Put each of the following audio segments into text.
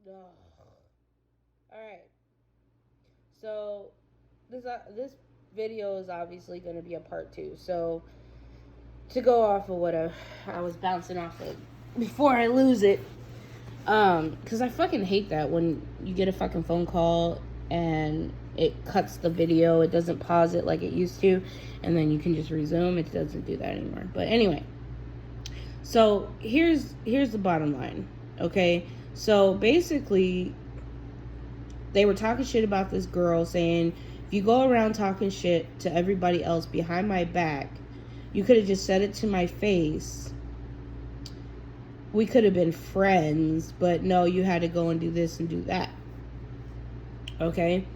Ugh. All right. So this video is obviously going to be a part two. So to go off of what I was bouncing off of before I lose it, because I fucking hate that when you get a fucking phone call and it cuts the video, it doesn't pause it like it used to, and then you can just resume. It doesn't do that anymore. But anyway, so here's the bottom line. Okay, so basically they were talking shit about this girl, saying if you go around talking shit to everybody else behind my back, you could have just said it to my face. We could have been friends, but no, you had to go and do this and do that. Okay?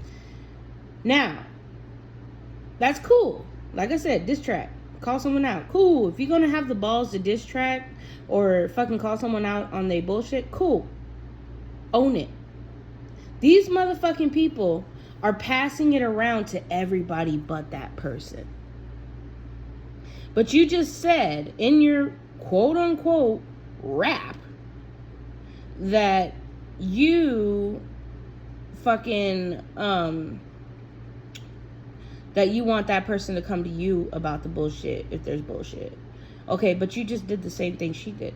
Now, that's cool. Like I said, diss track. Call someone out. Cool. If you're going to have the balls to diss track or fucking call someone out on their bullshit, cool. Own it. These motherfucking people are passing it around to everybody but that person. But you just said in your quote unquote rap that you fucking that you want that person to come to you about the bullshit if there's bullshit. Okay, but you just did the same thing she did.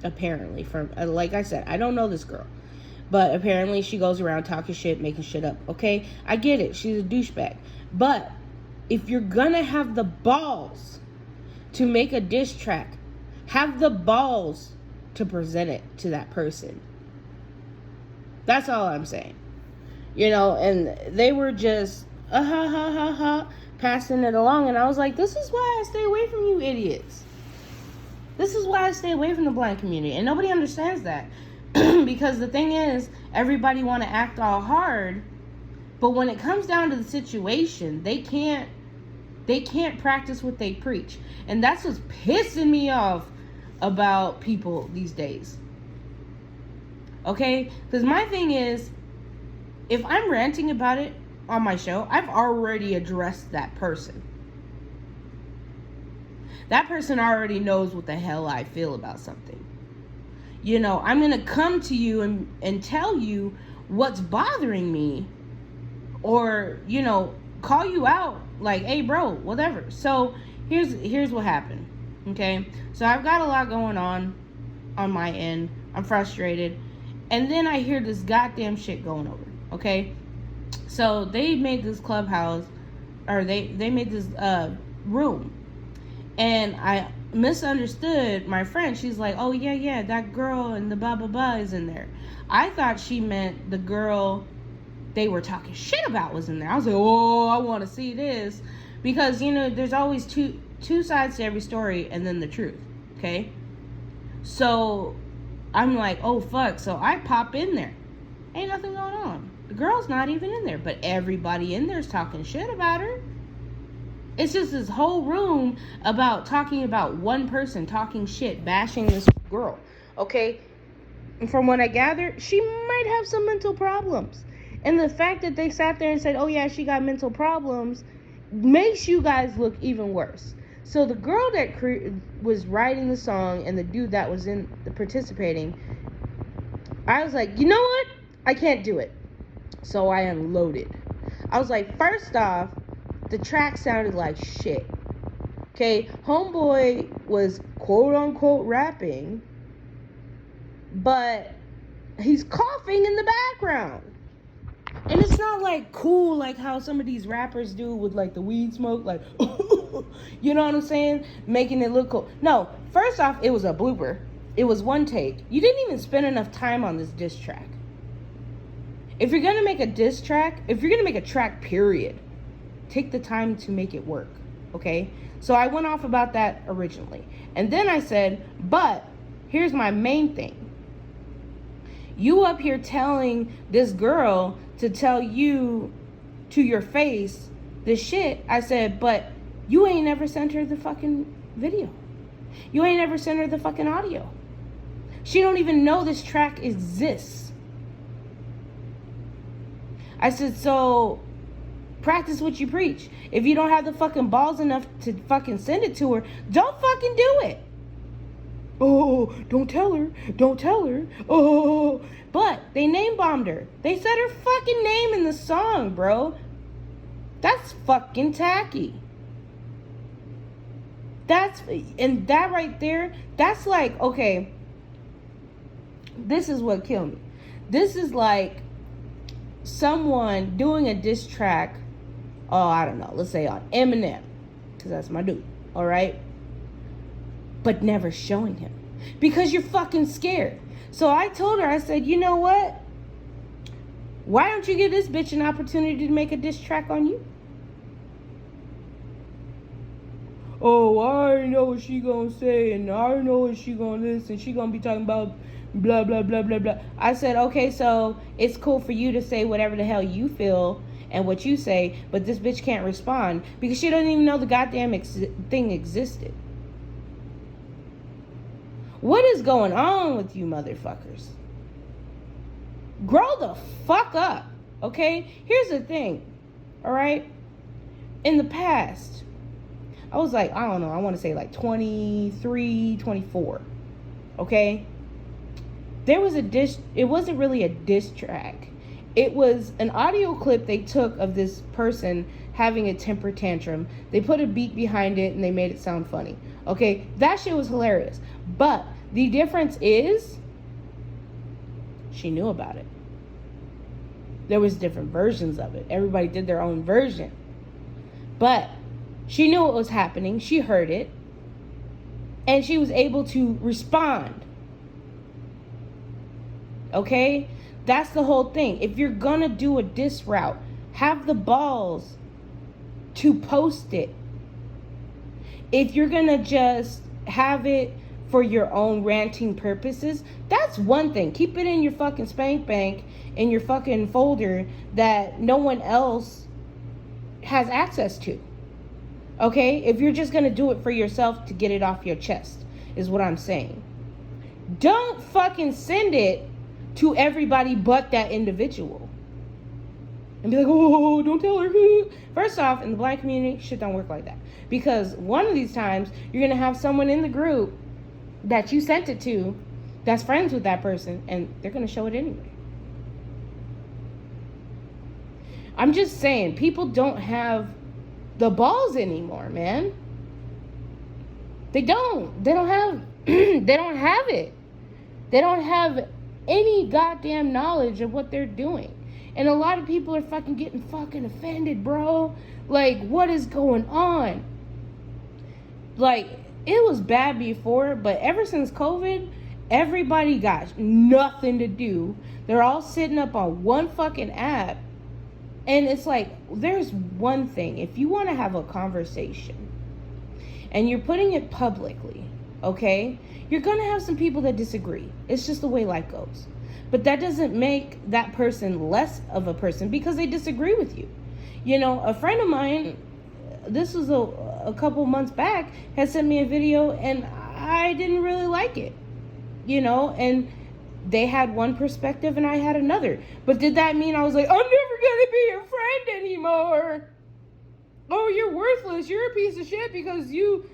Apparently, from like I said, I don't know this girl, but apparently she goes around talking shit, making shit up. Okay, I get it. She's a douchebag. But if you're gonna have the balls to make a diss track, have the balls to present it to that person. That's all I'm saying. You know, and they were just ha ha ha ha passing it along, and I was like, this is why I stay away from you idiots. This is why I stay away from the blind community, and nobody understands that. Because the thing is, everybody want to act all hard, but when it comes down to the situation, they can't practice what they preach. And that's what's pissing me off about people these days. Okay? Because my thing is, if I'm ranting about it on my show, I've already addressed that person. That person already knows what the hell I feel about something. You know, I'm going to come to you and tell you what's bothering me, or, you know, call you out like, hey bro, whatever. So here's what happened. Okay, so I've got a lot going on my end. I'm frustrated, and then I hear this goddamn shit going over. Okay, so they made this clubhouse, or they made this room, and I misunderstood my friend. She's like, oh yeah, that girl and the blah blah blah is in there. I thought she meant the girl they were talking shit about was in there. I was like, oh, I want to see this, because, you know, there's always two sides to every story, and then the truth. Okay, so I'm like, oh fuck. So I pop in there, ain't nothing going on. The girl's not even in there, but everybody in there's talking shit about her. It's just this whole room about talking about one person, talking shit, bashing this girl. Okay, and from what I gathered, she might have some mental problems. And the fact that they sat there and said, oh yeah, she got mental problems, makes you guys look even worse. So the girl that was writing the song and the dude that was in the participating, I was like, you know what? I can't do it. So I unloaded. I was like, first off, the track sounded like shit. Okay, homeboy was quote unquote rapping, but he's coughing in the background. And it's not like cool like how some of these rappers do with like the weed smoke, like, you know what I'm saying? Making it look cool. No, first off, it was a blooper. It was one take. You didn't even spend enough time on this diss track. If you're going to make a diss track, if you're going to make a track, period, take the time to make it work, okay? So I went off about that originally. And then I said, but here's my main thing. You up here telling this girl to tell you to your face this shit. I said, but you ain't never sent her the fucking video. You ain't never sent her the fucking audio. She don't even know this track exists. I said, so practice what you preach. If you don't have the fucking balls enough to fucking send it to her, don't fucking do it. Oh, don't tell her. Don't tell her. Oh. But they name bombed her. They said her fucking name in the song, bro. That's fucking tacky. And that right there, that's like, okay, this is what killed me. This is like someone doing a diss track, I don't know, let's say on Eminem, because that's my dude, all right? But never showing him. Because you're fucking scared. So I told her, I said, you know what? Why don't you give this bitch an opportunity to make a diss track on you? Oh, I already know what she gonna say, and I already know what she gonna listen. She gonna be talking about blah, blah, blah, blah, blah. I said, okay, so it's cool for you to say whatever the hell you feel and what you say, but this bitch can't respond because she doesn't even know the goddamn thing existed. What is going on with you motherfuckers? Grow the fuck up, okay? Here's the thing, all right? In the past, I was like, I don't know, I want to say like 23, 24, okay? There was it wasn't really a diss track. It was an audio clip they took of this person having a temper tantrum. They put a beat behind it and they made it sound funny. Okay, that shit was hilarious. But the difference is, she knew about it. There was different versions of it. Everybody did their own version. But she knew what was happening. She heard it. And she was able to respond. Okay? That's the whole thing. If you're gonna do a diss route, have the balls to post it. If you're gonna just have it for your own ranting purposes, that's one thing. Keep it in your fucking spank bank, in your fucking folder that no one else has access to. Okay? If you're just gonna do it for yourself to get it off your chest, is what I'm saying. Don't fucking send it to everybody but that individual. And be like, oh, don't tell her. First off, in the Black community, shit don't work like that. Because one of these times, you're going to have someone in the group that you sent it to that's friends with that person, and they're going to show it anyway. I'm just saying, people don't have the balls anymore, man. They don't. They don't have they don't have it. They don't have any goddamn knowledge of what they're doing. And a lot of people are fucking getting fucking offended, bro. Like, what is going on? Like, it was bad before, but ever since COVID, everybody got nothing to do. They're all sitting up on one fucking app. And it's like, there's one thing. If you want to have a conversation and you're putting it publicly, okay, you're going to have some people that disagree. It's just the way life goes. But that doesn't make that person less of a person because they disagree with you. You know, a friend of mine, this was a couple months back, had sent me a video and I didn't really like it. You know, and they had one perspective and I had another. But did that mean I was like, I'm never going to be your friend anymore? Oh, you're worthless. You're a piece of shit because you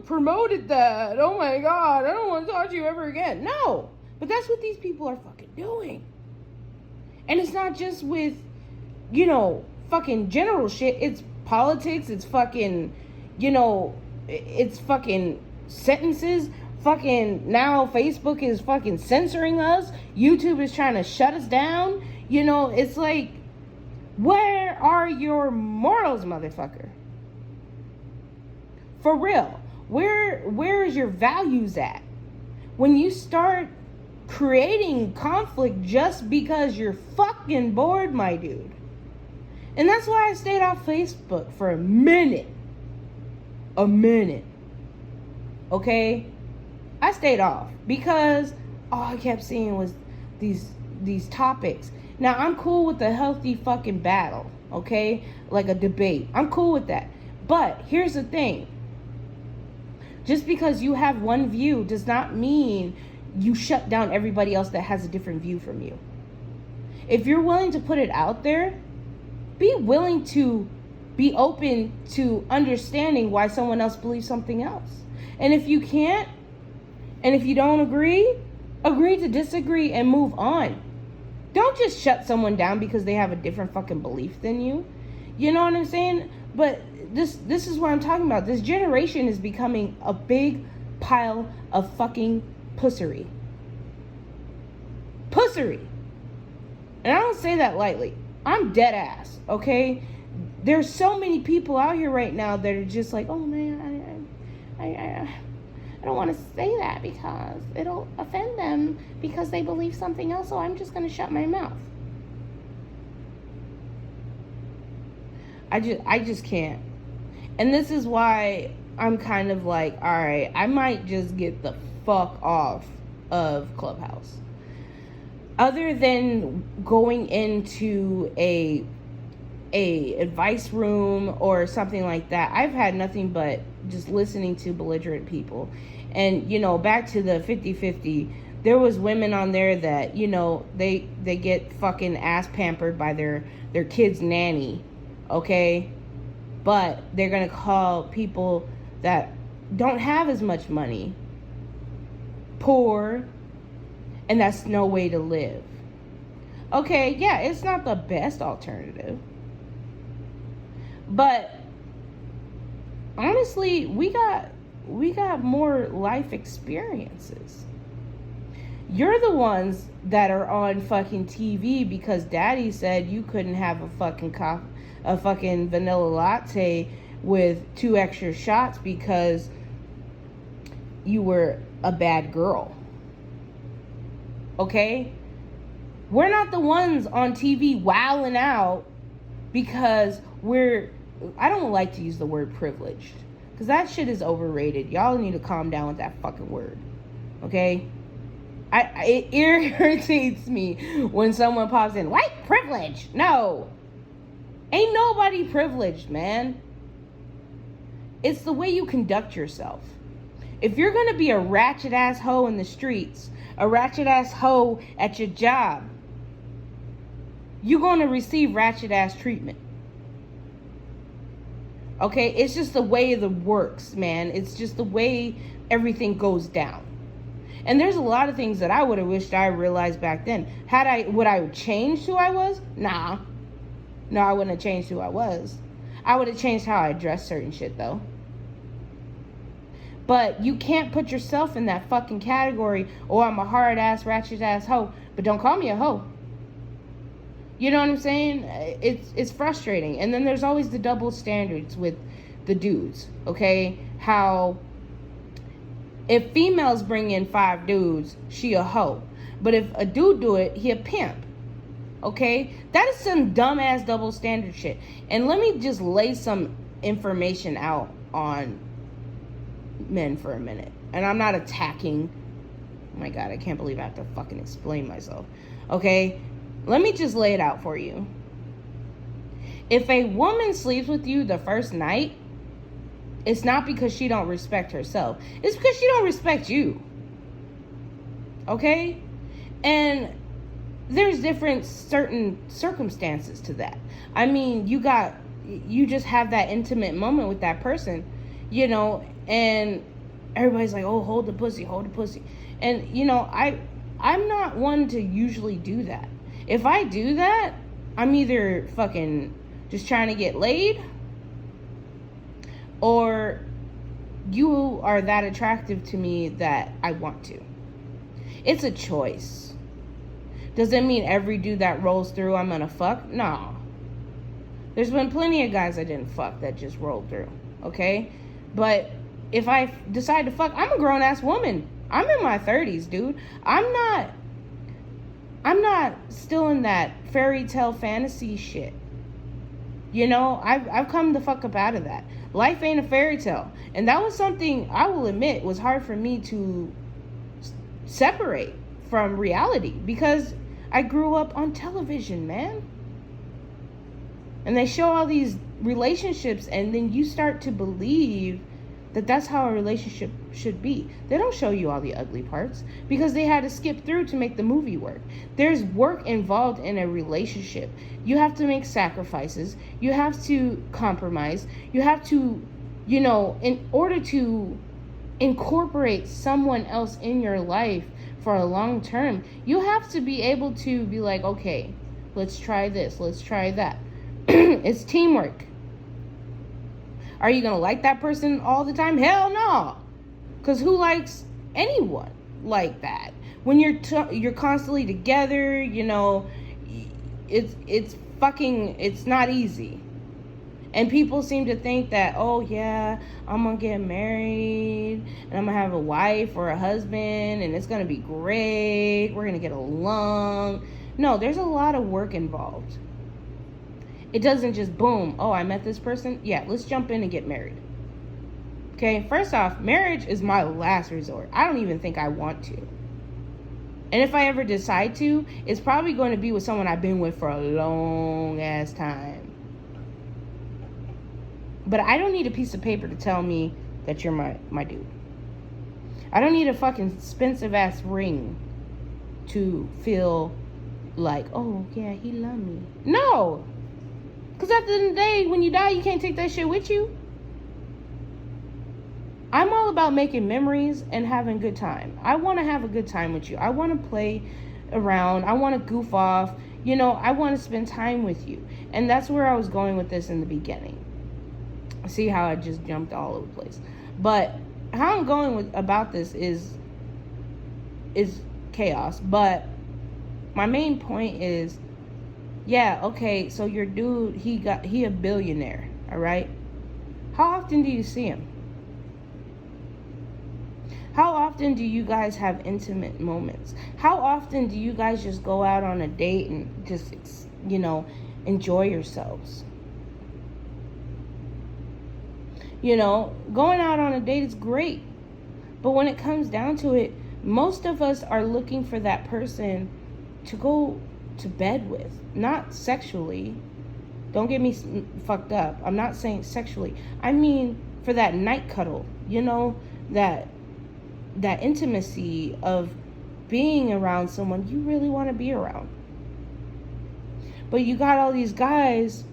promoted that. Oh my God, I don't want to talk to you ever again. No, but that's what these people are fucking doing. And it's not just with, you know, fucking general shit. It's politics. It's fucking, you know, it's fucking sentences. Fucking now Facebook is fucking censoring us. YouTube is trying to shut us down. You know, it's like, where are your morals, motherfucker? For real. Where is your values at? When you start creating conflict just because you're fucking bored, my dude. And that's why I stayed off Facebook for a minute. Okay? I stayed off because all I kept seeing was these topics. Now, I'm cool with a healthy fucking battle, okay? Like a debate. I'm cool with that. But here's the thing. Just because you have one view does not mean you shut down everybody else that has a different view from you. If you're willing to put it out there, be willing to be open to understanding why someone else believes something else. And if you can't, And if you don't agree, agree to disagree and move on. Don't just shut someone down because they have a different fucking belief than you. You know what I'm saying? But this is what I'm talking about. This generation is becoming a big pile of fucking pussery. Pussery. And I don't say that lightly. I'm dead ass, okay? There's so many people out here right now that are just like, oh man, I don't want to say that because it'll offend them because they believe something else, so I'm just going to shut my mouth. I just can't. And this is why I'm kind of like, all right, I might just get the fuck off of Clubhouse. Other than going into a advice room or something like that, I've had nothing but just listening to belligerent people. And, you know, back to the 50-50, there was women on there that, you know, they get fucking ass pampered by their kid's nanny, okay? But they're going to call people that don't have as much money poor, and that's no way to live. Okay, yeah, it's not the best alternative. But honestly, we got more life experiences. You're the ones that are on fucking TV because daddy said you couldn't have a fucking vanilla latte with 2 extra shots because you were a bad girl. Okay? We're not the ones on TV wilding out because I don't like to use the word privileged because that shit is overrated. Y'all need to calm down with that fucking word. Okay? It irritates me when someone pops in, white privilege. No. Ain't nobody privileged, man. It's the way you conduct yourself. If you're going to be a ratchet ass hoe in the streets, a ratchet ass hoe at your job, you're going to receive ratchet ass treatment. Okay? It's just the way it works, man. It's just the way everything goes down. And there's a lot of things that I would have wished I realized back then. Would I have changed who I was? Nah. No, I wouldn't have changed who I was. I would have changed how I addressed certain shit, though. But you can't put yourself in that fucking category, oh, I'm a hard-ass, ratchet-ass hoe, but don't call me a hoe. You know what I'm saying? It's frustrating. And then there's always the double standards with the dudes, okay? How if females bring in 5 dudes, she a hoe. But if a dude do it, he a pimp. Okay? That is some dumbass double standard shit. And let me just lay some information out on men for a minute. And I'm not attacking. Oh my God, I can't believe I have to fucking explain myself. Okay? Let me just lay it out for you. If a woman sleeps with you the first night, it's not because she don't respect herself. It's because she don't respect you. Okay? And there's different certain circumstances to that. I mean, you just have that intimate moment with that person, you know, and everybody's like, oh, hold the pussy. And, you know, I'm not one to usually do that. If I do that, I'm either fucking just trying to get laid, or you are that attractive to me that I want to. It's a choice. Does it mean every dude that rolls through I'm gonna fuck? No. There's been plenty of guys I didn't fuck that just rolled through, okay? But if I decide to fuck, I'm a grown-ass woman. I'm in my 30s, dude. I'm not still in that fairy tale fantasy shit. You know, I've come the fuck up out of that. Life ain't a fairy tale. And that was something, I will admit, was hard for me to separate from reality. Because I grew up on television, man. And they show all these relationships, and then you start to believe that that's how a relationship should be. They don't show you all the ugly parts because they had to skip through to make the movie work. There's work involved in a relationship. You have to make sacrifices. You have to compromise. You have to, you know, in order to incorporate someone else in your life for a long term, you have to be able to be like, okay, let's try this, let's try that. It's teamwork. Are you gonna like that person all the time? Hell no. Because who likes anyone like that? When you're constantly together, it's not easy. And people seem to think that, oh yeah, I'm gonna get married and I'm gonna have a wife or a husband and it's gonna be great, we're gonna get along. No, there's a lot of work involved. It doesn't just boom, oh, I met this person, yeah, let's jump in and get married. Okay, first off, marriage is my last resort. I don't even think I want to. And if I ever decide to, it's probably going to be with someone I've been with for a long ass time. But I don't need a piece of paper to tell me that you're my dude. I don't need a fucking expensive ass ring to feel like, oh yeah, he love me. No! Because at the end of the day, when you die, you can't take that shit with you. I'm all about making memories and having a good time. I want to have a good time with you. I want to play around. I want to goof off. I want to spend time with you. And that's where I was going with this in the beginning. See how I just jumped all over the place. But how I'm going about this is chaos. But my main point is, yeah, okay, so your dude, he a billionaire, all right? How often do you see him? How often do you guys have intimate moments? How often do you guys just go out on a date and just, enjoy yourselves? Going out on a date is great. But when it comes down to it, most of us are looking for that person to go to bed with. Not sexually. Don't get me fucked up. I'm not saying sexually. I mean for that night cuddle. That intimacy of being around someone you really want to be around. But you got all these guys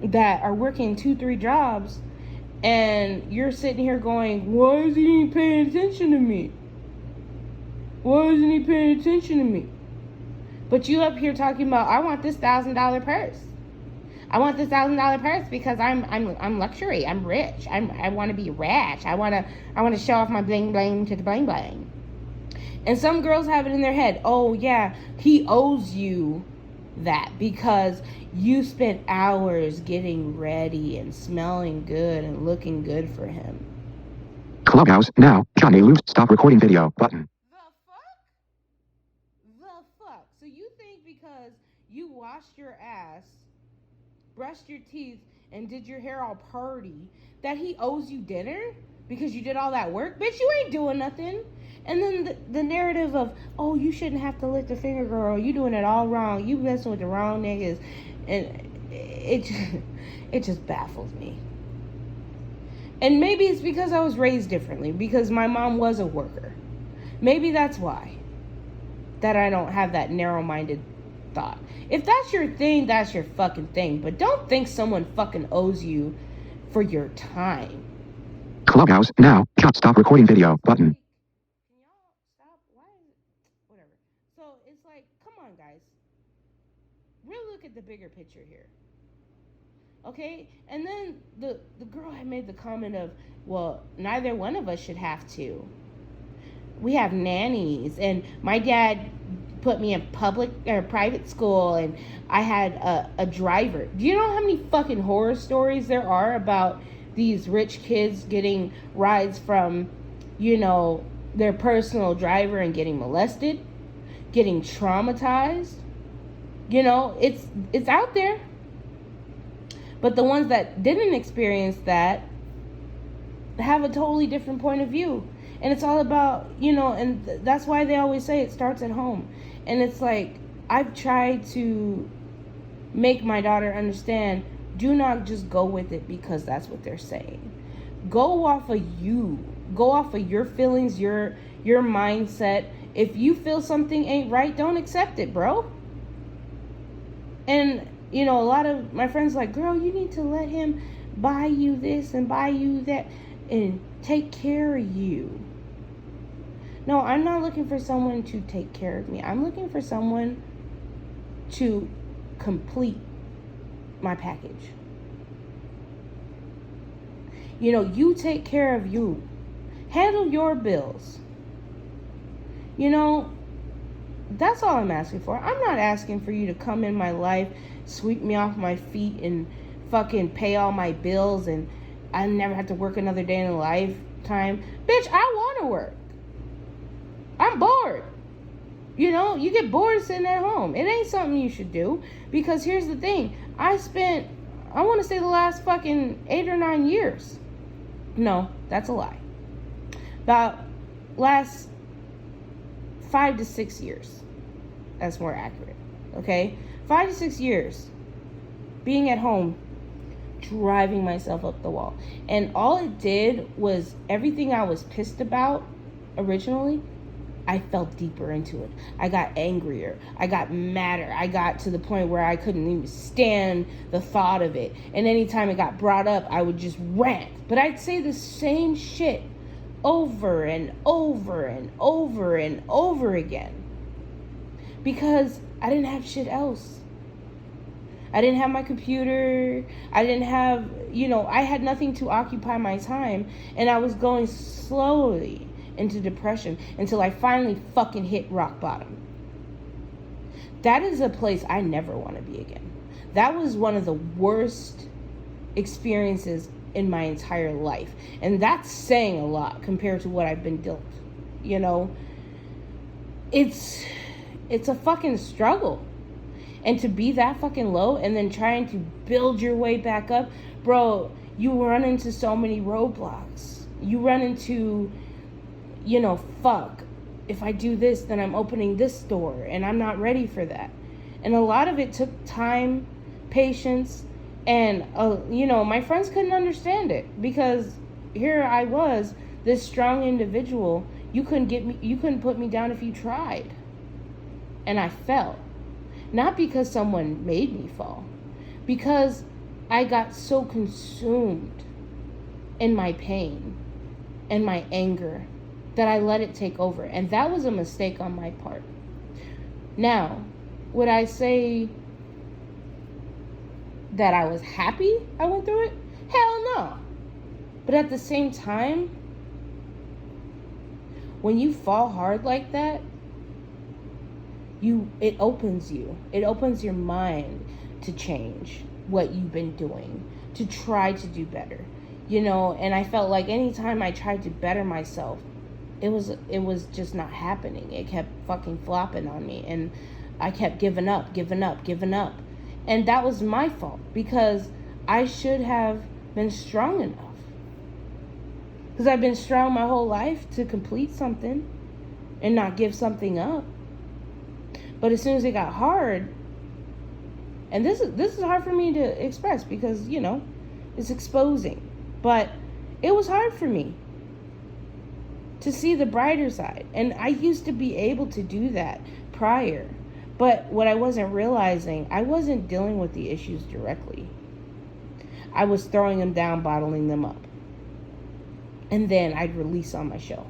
that are working 2-3 jobs, and you're sitting here going, why isn't he paying attention to me? Why isn't he paying attention to me? But you up here talking about, I want this $1,000 purse. I want this $1,000 purse because I'm luxury. I'm rich. I want to be rich. I want to show off my bling bling to the bling bling. And some girls have it in their head, oh yeah, he owes you that because you spent hours getting ready and smelling good and looking good for him. Clubhouse now. Johnny Lose stop recording video button. The fuck? So you think because you washed your ass, brushed your teeth, and did your hair all purty that he owes you dinner because you did all that work? Bitch, you ain't doing nothing. And then the narrative of, oh, you shouldn't have to lift a finger, girl. You doing it all wrong. You messing with the wrong niggas. And it just baffles me. And maybe it's because I was raised differently. Because my mom was a worker. Maybe that's why. That I don't have that narrow-minded thought. If that's your thing, that's your fucking thing. But don't think someone fucking owes you for your time. Clubhouse now. Stop recording video button. Can y'all stop? Why is it? Whatever. So it's like, come on, guys. Really look at the bigger picture here. Okay? And then the girl had made the comment of, well, neither one of us should have to. We have nannies, and my dad put me in public or private school, and I had a driver. Do you know how many fucking horror stories there are about these rich kids getting rides from, their personal driver and getting molested, getting traumatized? It's out there. But the ones that didn't experience that have a totally different point of view. And it's all about, and that's why they always say it starts at home. And it's like, I've tried to make my daughter understand, do not just go with it because that's what they're saying. Go off of you. Go off of your feelings, your mindset. If you feel something ain't right, don't accept it, bro. And, a lot of my friends are like, girl, you need to let him buy you this and buy you that and take care of you. No, I'm not looking for someone to take care of me. I'm looking for someone to complete my package. You know, you take care of you. Handle your bills. You know, that's all I'm asking for. I'm not asking for you to come in my life, sweep me off my feet, and fucking pay all my bills, and I never have to work another day in a lifetime. Bitch, I want to work. I'm bored. You know, you get bored sitting at home. It ain't something you should do, because here's the thing. I want to say the last fucking 8 or 9 years. No, that's a lie. About last 5 to 6 years. That's more accurate. Okay? 5 to 6 years being at home, driving myself up the wall. And all it did was everything I was pissed about originally, I fell deeper into it. I got angrier. I got madder. I got to the point where I couldn't even stand the thought of it. And anytime it got brought up, I would just rant. But I'd say the same shit over and over and over and over again. Because I didn't have shit else. I didn't have my computer. I didn't have, I had nothing to occupy my time. And I was going slowly into depression until I finally fucking hit rock bottom. That is a place I never want to be again. That was one of the worst experiences in my entire life. And that's saying a lot compared to what I've been dealt. It's a fucking struggle. And to be that fucking low and then trying to build your way back up, bro, you run into so many roadblocks. You run into, fuck, if I do this, then I'm opening this door, and I'm not ready for that. And a lot of it took time, patience, and, my friends couldn't understand it, because here I was, this strong individual. You couldn't put me down if you tried. And I fell. Not because someone made me fall, because I got so consumed in my pain and my anger that I let it take over. And that was a mistake on my part. Now, would I say that I was happy I went through it? Hell no. But at the same time, when you fall hard like that, it opens you. It opens your mind to change what you've been doing, to try to do better. And I felt like anytime I tried to better myself, it was just not happening. It kept fucking flopping on me, and I kept giving up. And that was my fault, because I should have been strong enough. Because I've been strong my whole life to complete something and not give something up. But as soon as it got hard, and this is hard for me to express because, it's exposing. But it was hard for me to see the brighter side. And I used to be able to do that prior. But what I wasn't realizing, I wasn't dealing with the issues directly. I was throwing them down, bottling them up. And then I'd release on my show.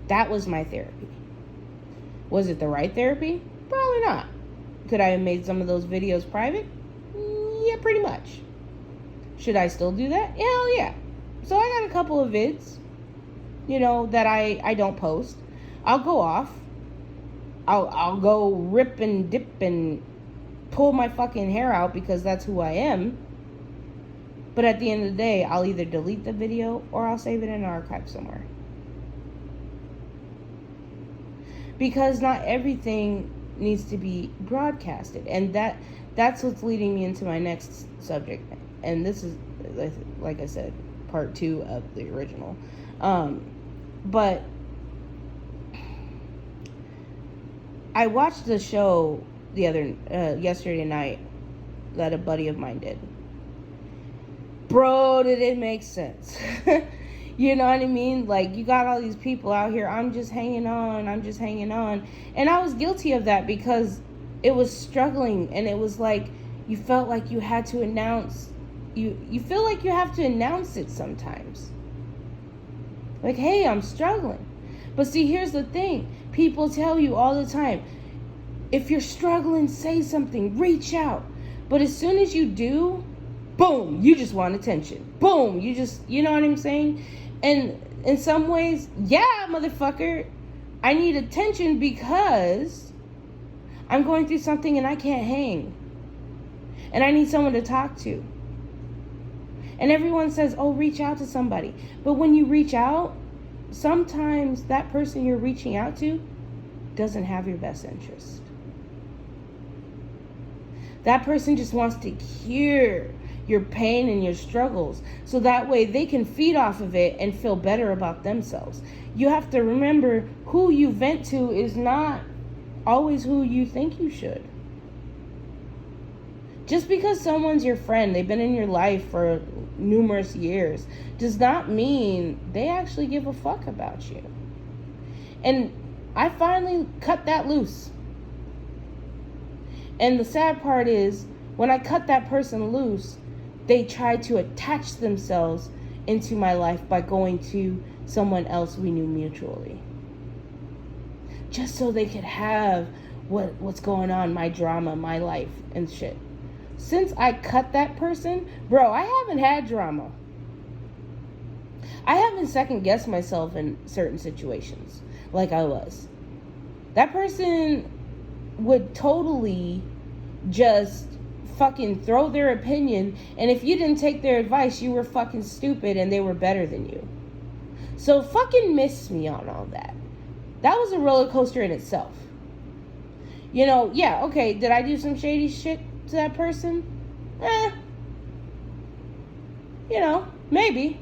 That was my therapy. Was it the right therapy? Probably not. Could I have made some of those videos private? Yeah, pretty much. Should I still do that? Hell yeah. So I got a couple of vids, that I don't post. I'll go off. I'll go rip and dip and pull my fucking hair out because that's who I am. But at the end of the day, I'll either delete the video or I'll save it in an archive somewhere. Because not everything needs to be broadcasted. And that's what's leading me into my next subject. And this is, like I said, part 2 of the original. But I watched the show yesterday night that a buddy of mine did. Bro, did it make sense? You know what I mean? Like, you got all these people out here, I'm just hanging on. And I was guilty of that because it was struggling, and it was like you felt like you had to announce, you feel like you have to announce it sometimes. Like, hey, I'm struggling. But see, here's the thing. People tell you all the time, if you're struggling, say something, reach out. But as soon as you do, boom, you just want attention. Boom, you know what I'm saying? And in some ways, yeah, motherfucker, I need attention because I'm going through something and I can't hang. And I need someone to talk to. And everyone says, oh, reach out to somebody. But when you reach out, sometimes that person you're reaching out to doesn't have your best interest. That person just wants to cure your pain and your struggles so that way they can feed off of it and feel better about themselves. You have to remember who you vent to is not always who you think you should. Just because someone's your friend, they've been in your life for numerous years, does not mean they actually give a fuck about you. And I finally cut that loose. And the sad part is, when I cut that person loose, they tried to attach themselves into my life by going to someone else we knew mutually. Just so they could have what's going on, my drama, my life, and shit. Since I cut that person, bro, I haven't had drama. I haven't second guessed myself in certain situations like I was. That person would totally just fucking throw their opinion, and if you didn't take their advice, you were fucking stupid and they were better than you. So fucking miss me on all that. That was a roller coaster in itself. You know, yeah, okay, did I do some shady shit to that person? You know, maybe.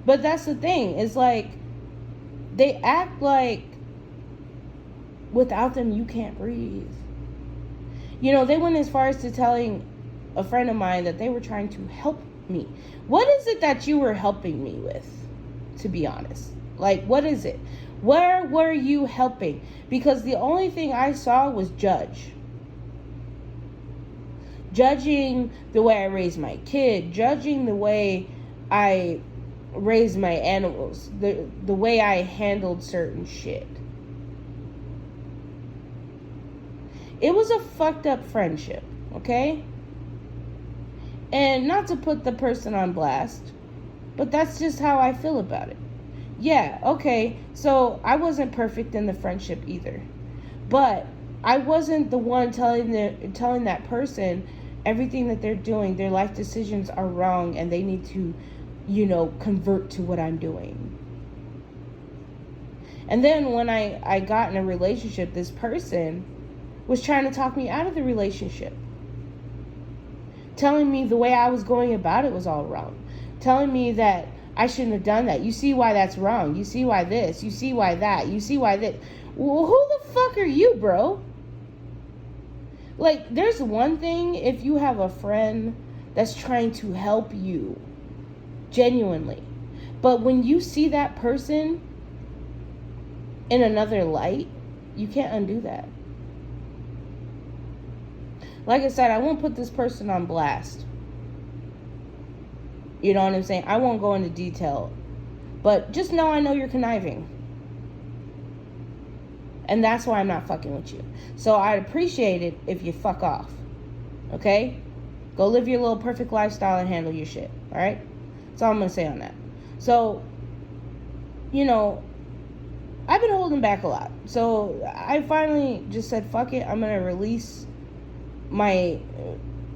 But that's the thing, it's like, they act like without them you can't breathe. You know, they went as far as to telling a friend of mine that they were trying to help me. What is it that you were helping me with, to be honest? Like, what is it? Where were you helping? Because the only thing I saw was judging the way I raised my kid, judging the way I raised my animals, the way I handled certain shit. It was a fucked up friendship, okay? And not to put the person on blast, but that's just how I feel about it. Yeah, okay, so I wasn't perfect in the friendship either. But I wasn't the one telling that person everything that they're doing, their life decisions are wrong and they need to, you know, convert to what I'm doing. And then when I got in a relationship, this person was trying to talk me out of the relationship. Telling me the way I was going about it was all wrong. Telling me that I shouldn't have done that. You see why that's wrong. You see why this. You see why that. You see why that. Well, who the fuck are you, bro? Like, there's one thing if you have a friend that's trying to help you genuinely. But when you see that person in another light, you can't undo that. Like I said, I won't put this person on blast. You know what I'm saying? I won't go into detail. But just know I know you're conniving. And that's why I'm not fucking with you. So I'd appreciate it if you fuck off. Okay? Go live your little perfect lifestyle and handle your shit. Alright? That's all I'm going to say on that. So, you know, I've been holding back a lot. So I finally just said, fuck it. I'm going to release my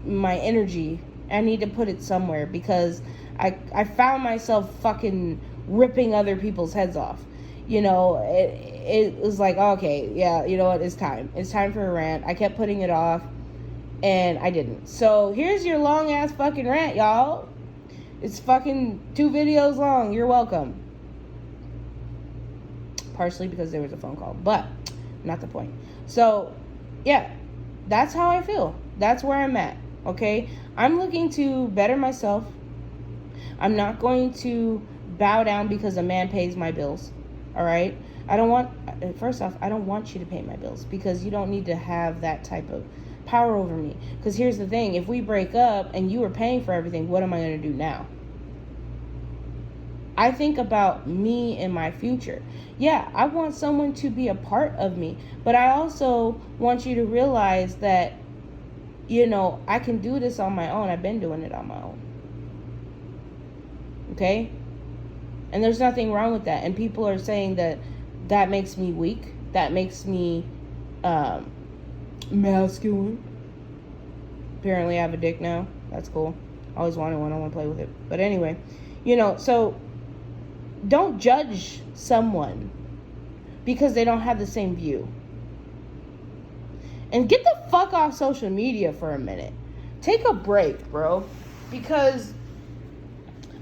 energy. I need to put it somewhere because I found myself fucking ripping other people's heads off. You know, it was like, okay, yeah, you know what, it's time for a rant. I kept putting it off and I didn't. So here's your long ass fucking rant, y'all. It's fucking 2 videos long. You're welcome. Partially because there was a phone call, but not the point. So yeah, that's how I feel. That's where I'm at. Okay, I'm looking to better myself. I'm not going to bow down because a man pays my bills. All right, first off, I don't want you to pay my bills because you don't need to have that type of power over me. Because here's the thing, if we break up and you are paying for everything, what am I going to do now? I think about me and my future. Yeah, I want someone to be a part of me, but I also want you to realize that, I can do this on my own. I've been doing it on my own. Okay? And there's nothing wrong with that. And people are saying that makes me weak. That makes me masculine. Apparently I have a dick now. That's cool. I always wanted one. I want to play with it. But anyway, so don't judge someone because they don't have the same view. And get the fuck off social media for a minute. Take a break, bro. Because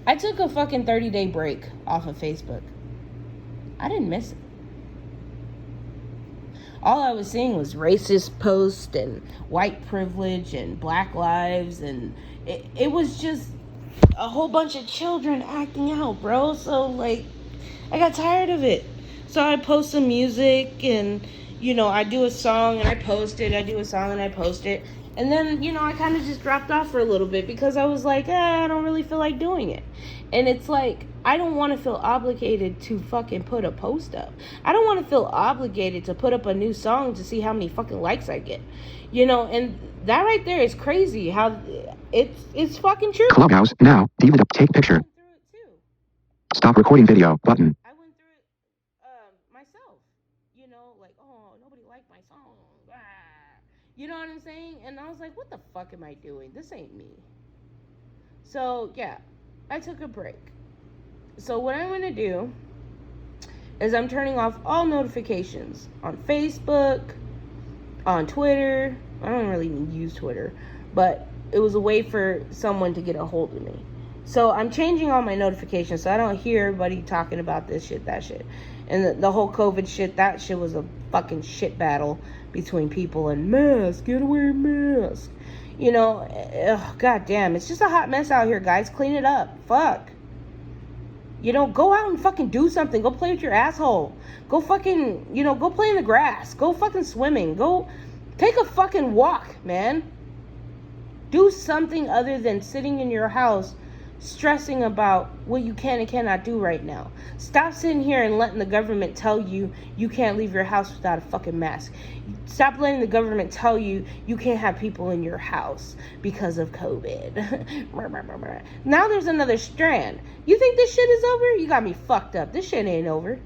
I took a fucking 30-day break off of Facebook. I didn't miss it. All I was seeing was racist posts and white privilege and black lives, and it was just a whole bunch of children acting out, bro. So, like, I got tired of it. So I post some music, and, I do a song and I post it. I do a song and I post it. And then, I kind of just dropped off for a little bit because I was like, I don't really feel like doing it. And it's like, I don't want to feel obligated to fucking put a post up. I don't want to feel obligated to put up a new song to see how many fucking likes I get. And that right there is crazy how it's fucking true. Clubhouse, now, David, take picture. I went through it too. Stop recording video, button. I went through it myself. Like, oh, nobody liked my song. Ah. You know what I'm saying? And I was like, what the fuck am I doing? This ain't me. So, yeah, I took a break. So what I'm going to do is I'm turning off all notifications on Facebook, on Twitter. I don't really use Twitter, but it was a way for someone to get a hold of me. So I'm changing all my notifications so I don't hear everybody talking about this shit, that shit. And the whole COVID shit, that shit was a fucking shit battle between people and mask, get away mask. God damn, it's just a hot mess out here, guys. Clean it up. Fuck. Go out and fucking do something. Go play with your asshole. Go fucking, go play in the grass. Go fucking swimming. Go take a fucking walk, man. Do something other than sitting in your house stressing about what you can and cannot do right now. Stop sitting here and letting the government tell you you can't leave your house without a fucking mask. Stop letting the government tell you you can't have people in your house because of COVID. Now there's another strand. You think this shit is over? You got me fucked up. This shit ain't over.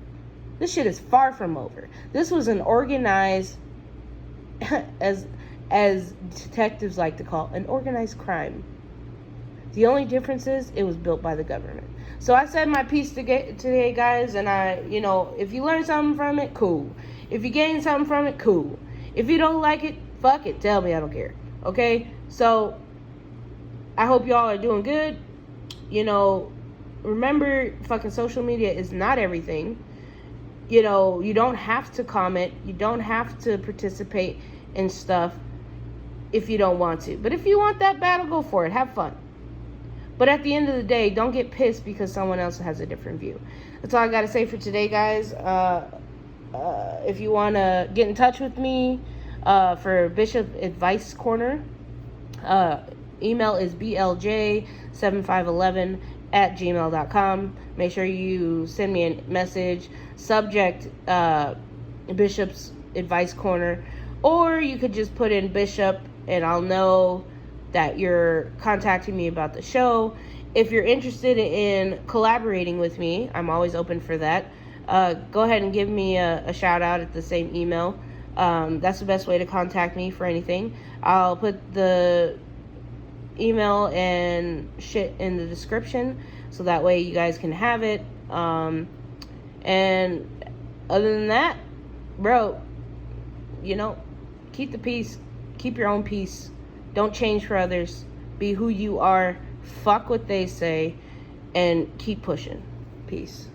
This shit is far from over. This was an organized, as detectives like to call, an organized crime. The only difference is it was built by the government. So I said my piece today, guys, and if you learn something from it, cool. If you gain something from it, cool. If you don't like it, fuck it. Tell me, I don't care. Okay? So I hope y'all are doing good. Remember, fucking social media is not everything. You don't have to comment. You don't have to participate in stuff if you don't want to. But if you want that battle, go for it. Have fun. But at the end of the day, don't get pissed because someone else has a different view. That's all I got to say for today, guys. If you want to get in touch with me for Bishop Advice Corner, email is blj7511@gmail.com. Make sure you send me a message. Subject, Bishop's Advice Corner. Or you could just put in Bishop and I'll know that you're contacting me about the show. If you're interested in collaborating with me, I'm always open for that. Go ahead and give me a shout out at the same email. That's the best way to contact me for anything. I'll put the email and shit in the description so that way you guys can have it. And other than that, bro, keep the peace. Keep your own peace. Don't change for others. Be who you are. Fuck what they say. And keep pushing. Peace.